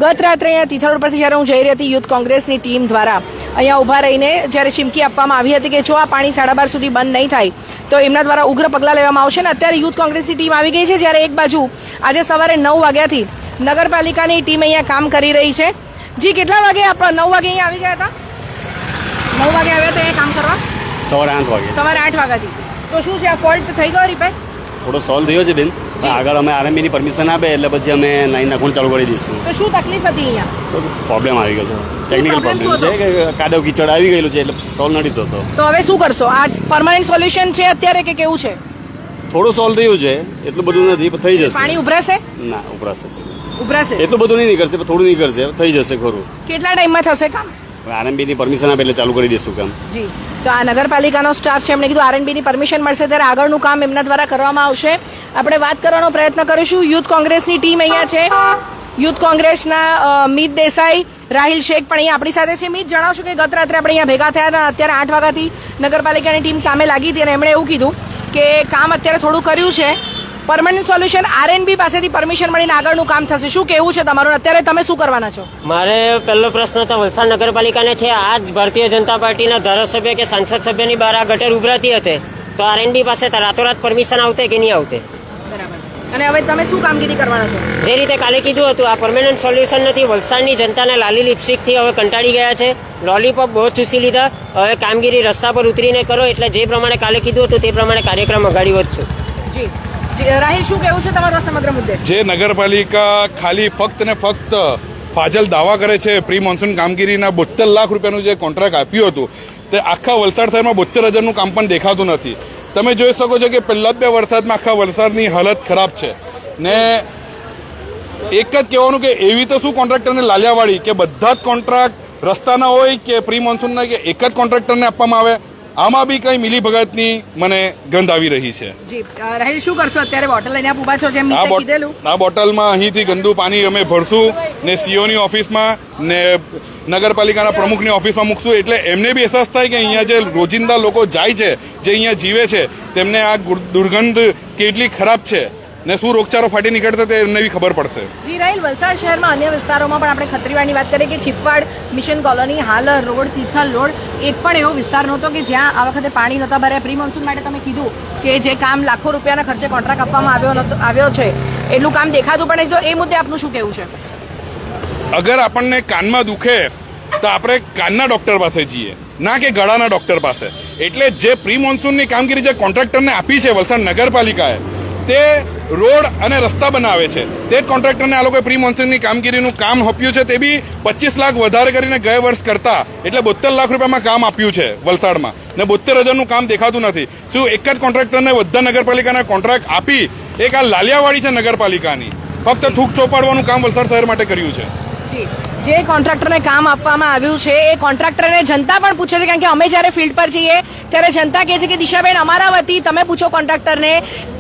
ગત રાત્રે અહીંયા તિથલ રોડ પરથી જ્યારે હું જઈ રહી હતી યુથ કોંગ્રેસની ટીમ દ્વારા અહીંયા ઊભા રહીને જ્યારે ચીમકી આપવામાં આવી હતી કે જો આ પાણી 12:30 સુધી બંધ નહીં થાય તો એમના દ્વારા ઉગ્ર પગલાં લેવામાં આવશે. ને અત્યારે યુથ કોંગ્રેસની ટીમ આવી ગઈ છે, જ્યારે એક બાજુ આજે સવારે 9 વાગ્યાથી નગરપાલિકાની ટીમ અહીંયા કામ કરી રહી છે. જી, કેટલા વાગે 9 વાગે અહીંયા આવી ગયા હતા? 9 વાગે આવ્યા હતા અહીંયા કામ કરવા? સવારે 8 વાગે. સવારે 8 વાગ્યાથી. તો શું છે, આ ફોલ્ટ થઈ ગયો રિપેર? થોડો સોલ્વ થયો છે બેન. આગળ અમે આરએમબી ની પરમિશન આપે એટલે પછી અમે લાઈન નાખવાનું ચાલુ કરી દઈશું. તો શું તકલીફ હતી અહીંયા? પ્રોબ્લેમ આવી ગયો છે, ટેકનિકલ પ્રોબ્લેમ છે કે કાદવ કીચડ આવી ગયેલું છે એટલે સોલ્વ નથી થતો. તો હવે શું કરશો? આ પરમાનન્ટ સોલ્યુશન છે અત્યારે કે કેવું છે? થોડું સોલ્વ થયું છે, એટલું બધું નથી, થઈ જશે. પાણી ઉભરાશે? ના, ઉભરાશે. એટલું બધું નહીં નીકળશે, થોડું નીકળશે, થઈ જશે ખરું. કેટલા ટાઈમમાં થશે કામ? આરએમબી ની પરમિશન આપે એટલે ચાલુ કરી દઈશું કામ. જી, તો આ નગરપાલિકાનો સ્ટાફ છે, એમણે કીધું આરએનબી ની પરમિશન મળશે ત્યારે આગળનું કામ એમના દ્વારા કરવામાં આવશે. આપણે વાત કરવાનો પ્રયત્ન કરીશું. યુથ કોંગ્રેસની ટીમ અહીંયા છે. યુથ કોંગ્રેસના મીત દેસાઈ, રાહિલ શેખ પણ અહીંયા આપણી સાથે છે. મીત, જણાવશું કે ગત રાત્રે આપણે અહીંયા ભેગા થયા હતા, અત્યારે 8 વાગ્યાથી નગરપાલિકાની ટીમ કામે લાગી હતી અને એમણે એવું કીધું કે કામ અત્યારે થોડું કર્યું છે, પરમનન્ટ સોલ્યુશન આરએનબી પાસેથી પરમિશન મળીને આગળનું કામ થશે. શું કેવું છે તમારું? અત્યારે તમે શું કરવાના છો? મારે પહેલો પ્રશ્ન તો વલસાડ નગરપાલિકાને છે. આજ ભારતીય જનતા પાર્ટીના ધારાસભ્ય કે સાંસદ સભ્યની બહાર આ ગટર ઉભરાતી હતી તો આરએનબી પાસે રાતોરાત પરમિશન આવતે કે નહીં આવતે? બરાબર. અને હવે તમે શું કામગીરી કરવાના છો? જે રીતે કાલે કીધું હતું, આ પરમેનન્ટ સોલ્યુશન નથી. વલસાડની જનતાને લાલી લિપસ્ટિકથી હવે કંટાળી ગયા છે, લોલીપોપ બહુ ચૂસી લીધા. હવે કામગીરી રસ્તા પર ઉતરીને કરો, એટલે જે પ્રમાણે કાલે કીધું હતું તે પ્રમાણે કાર્યક્રમ અગાડી વધશું. જી, રાહિલ, શું કેવું છે તમારો સમગ્ર મુદ્દે? જે નગરપાલિકા ખાલી ફક્ત ને ફક્ત ફાજલ દાવા કરે છે, પ્રી મોન્સૂન કામગીરીના 72 લાખ રૂપિયાનું જે કોન્ટ્રાક્ટ આપ્યું હતું તે આખા વલસાડ શહેરમાં 72,000નું કામ પણ દેખાતું નથી. તમે જોઈ શકો છો કે પહેલા 2 વરસાદમાં આખા વલસાડની હાલત ખરાબ છે. ને એક જ કહેવાનું કે એવી તો શું કોન્ટ્રાક્ટરને લાલિયાવાડી કે બધા જ કોન્ટ્રાક્ટ રસ્તાના હોય કે પ્રી મોન્સૂનના કે એક જ કોન્ટ્રાક્ટરને આપવામાં આવે, આમાં બી કઈ મિલી ભગતની મને ગંધ આવી રહી છે. જી, રાહિલ, શું કરશો અત્યારે? બોટલ લઈને ઉભા છો, જેમ મીતે કીધેલું. આ બોટલમાં અહીંથી ગંદુ પાણી અમે ભરશું ને સીઓની ઓફિસમાં ને નગરપાલિકાના પ્રમુખની ઓફિસમાં મૂકશું, એટલે એમને બી અહેસાસ થાય કે અહીંયા જે રોજિંદા લોકો જાય છે, જે અહીંયા જીવે છે, તેમને આ દુર્ગંધ કેટલી ખરાબ છે ને શું રોગચાળો ફાટી નીકળશે તે એમને બી ખબર પડશે. જી રાહિલ, વલસાડ શહેરમાં અન્ય વિસ્તારોમાં પણ આપણે ખત્રીવાડની વાત કરીએ કે Chipwad, mission colony, Halar road, Tithal road, એક પણ એવો વિસ્તાર નહોતો કે જ્યાં આ વખતે પાણી નહોતા ભર્યા. પ્રી મોન્સૂન માટે તમે કીધું કે જે કામ લાખો રૂપિયાના ખર્ચે કોન્ટ્રાક્ટ આપવામાં આવ્યો છે એટલું કામ દેખાતું પણ નહીં. તો એ મુદ્દે આપનું શું કહેવું છે? અગર આપણને કાનમાં દુખે તો આપણે કાનના ડોક્ટર પાસે જઈએ, ના કે ગળાના ડોક્ટર પાસે. એટલે જે પ્રી મોન્સૂનની કામગીરી જે કોન્ટ્રાક્ટરને આપી છે વલસાડ નગરપાલિકાએ, તે રોડ અને રસ્તા બનાવે છે. તે જ કોન્ટ્રાક્ટરને આ લોકોએ પ્રી મોન્સૂનની કામગીરીનું કામ આપ્યું છે, તે બી 25 લાખ વધારે કરીને ગયા વર્ષ કરતા, એટલે 72 લાખ રૂપિયામાં કામ આપ્યું છે વલસાડમાં, ને 72,000નું કામ દેખાતું નથી. શું એક જ કોન્ટ્રાક્ટરને બધા નગરપાલિકાના કોન્ટ્રાક્ટ આપી? એક આ લાલિયાવાડી છે નગરપાલિકાની, ફક્ત થૂક ચોપાડવાનું કામ વલસાડ શહેર માટે કર્યું છે. જે કોન્ટ્રાક્ટરને કામ આપવામાં આવ્યું છે એ કોન્ટ્રાક્ટરને જનતા પણ પૂછે છે, કારણ કે અમે જ્યારે ફિલ્ડ પર જઈએ ત્યારે જનતા કહે છે કે દિશાબેન, અમારા વતી તમે પૂછો કોન્ટ્રાક્ટરને.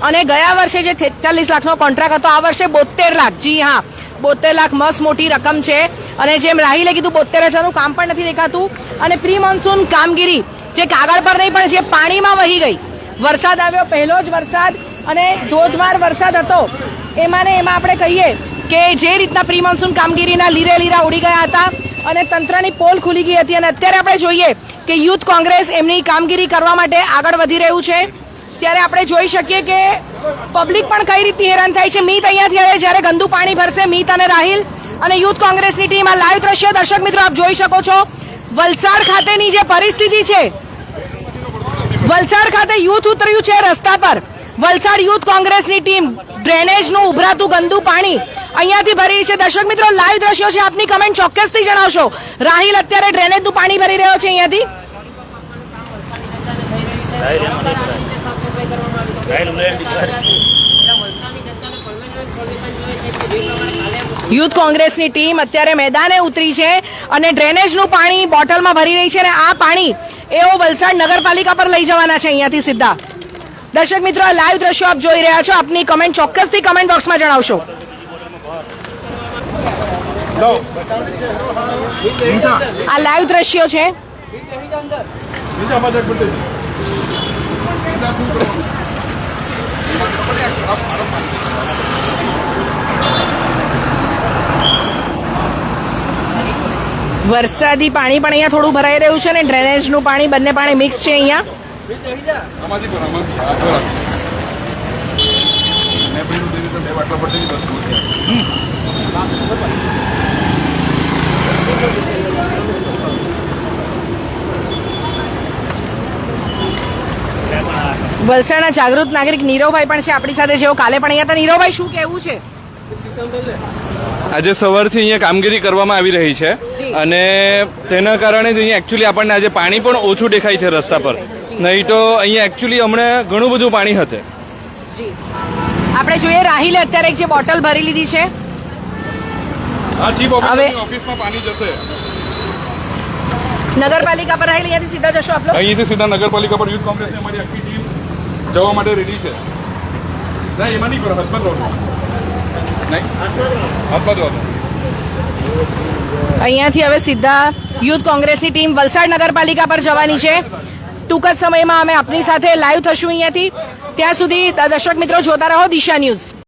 અને ગયા વર્ષે જે 43 લાખનો કોન્ટ્રાક્ટ હતો, આ વર્ષે 72 લાખ. જી હા, 72 લાખ મસ્ત મોટી રકમ છે. અને જેમ રાહિલે કીધું, 72,000નું કામ પણ નથી દેખાતું. અને પ્રી મોન્સૂન કામગીરી જે કાગળ પર નહીં પણ જે પાણીમાં વહી ગઈ. વરસાદ આવ્યો, પહેલો જ વરસાદ, અને ધોધમાર વરસાદ હતો. એમાં આપણે કહીએ કે જે રીતના પ્રી મોન્સૂન કામગીરીના લીરા ઉડી ગયા હતા અને તંત્રની પોલ ખુલી ગઈ હતી. અને અત્યારે આપણે જોઈએ કે યુથ કોંગ્રેસ એમની કામગીરી કરવા માટે આગળ વધી રહ્યું છે, ત્યારે આપણે જોઈ શકીએ કે પબ્લિક પણ કઈ રીતે હેરાન થાય છે. મીત અહીંયાથી આવે જ્યારે ગંદુ પાણી ભરશે. મીત અને રાહિલ અને યુથ કોંગ્રેસની ટીમ. આ લાઈવ દ્રશ્ય દર્શક મિત્રો આપ જોઈ શકો છો. વલસાડ ખાતેની જે પરિસ્થિતિ છે, વલસાડ ખાતે યુથ ઉતર્યું છે રસ્તા પર. વલસાડ યુથ કોંગ્રેસની ટીમ ડ્રેનેજનું ઉભરાતું ગંદુ પાણી અહીંયાથી ભરી છે. દર્શક મિત્રો, લાઈવ દ્રશ્યો છે, આપની કમેન્ટ ચોક્કસથી જણાવશો. રાહિલ અત્યારે ડ્રેનેજનું પાણી ભરી રહ્યો છે અહીંયાથી. યુથ કોંગ્રેસની ટીમ અત્યારે મેદાને ઉતરી છે અને ડ્રેનેજનું પાણી બોટલમાં ભરી રહી છે. અને આ પાણી એઓ વલસાડ નગરપાલિકા પર લઈ જવાના છે અહીંયાથી સીધા. દર્શક મિત્રો, આ લાઈવ દ્રશ્યો આપ જોઈ રહ્યા છો, આપની કમેન્ટ ચોક્કસથી કમેન્ટ બોક્સમાં જણાવશો. આ લાઈવ દ્રશ્યો છે. વરસાદી પાણી પણ અહીંયા થોડું ભરાઈ રહ્યું છે ને ડ્રેનેજનું પાણી બંને પાણી મિક્સ છે અહીંયા આમાંથી પર આમાંથી આ થોડા મેં પેલું દેવી તો બે બાટલા પડતી બસ વલસાડના જાગૃત નાગરિક નીરવભાઈ પણ છે આપણી સાથે જેઓ કાલે પણ અહીંયા હતા નીરવભાઈ શું કહેવું છે આજે સવારથી અહીંયા કામગીરી કરવામાં આવી રહી છે અને તેના કારણે જ અહીંયા એકચ્યુઅલી આપણને આજે પાણી પણ ઓછું દેખાય છે રસ્તા પર નહીં તો અહીંયા એકચ્યુઅલી હમણાં ઘણું બધું પાણી હતું આપણે જોઈએ રાહિલે અત્યારે એક જે બોટલ ભરી લીધી છે હા ચીફ હવે- ઓફિસમાં પાણી જશે નગરપાલિકા પર રાહિલ અહીંયાથી સીધા જશો આપ લોકો અહીંથી સીધા નગરપાલિકા પર યુથ કોંગ્રેસની અમારી આખી ટીમ જવા માટે રેડી છે ના એમાં નહીં કરો હાથમાં રહો નહીં હાથમાં જ રહો અહીંયાથી હવે સીધા યુથ કોંગ્રેસની ટીમ વલસાડ નગરપાલિકા પર જવાની છે ટૂંક જ સમયમાં અમે આપની સાથે લાઈવ થશું અહીંયાથી ત્યાં સુધી દર્શક મિત્રો જોતા રહો દિશા ન્યૂઝ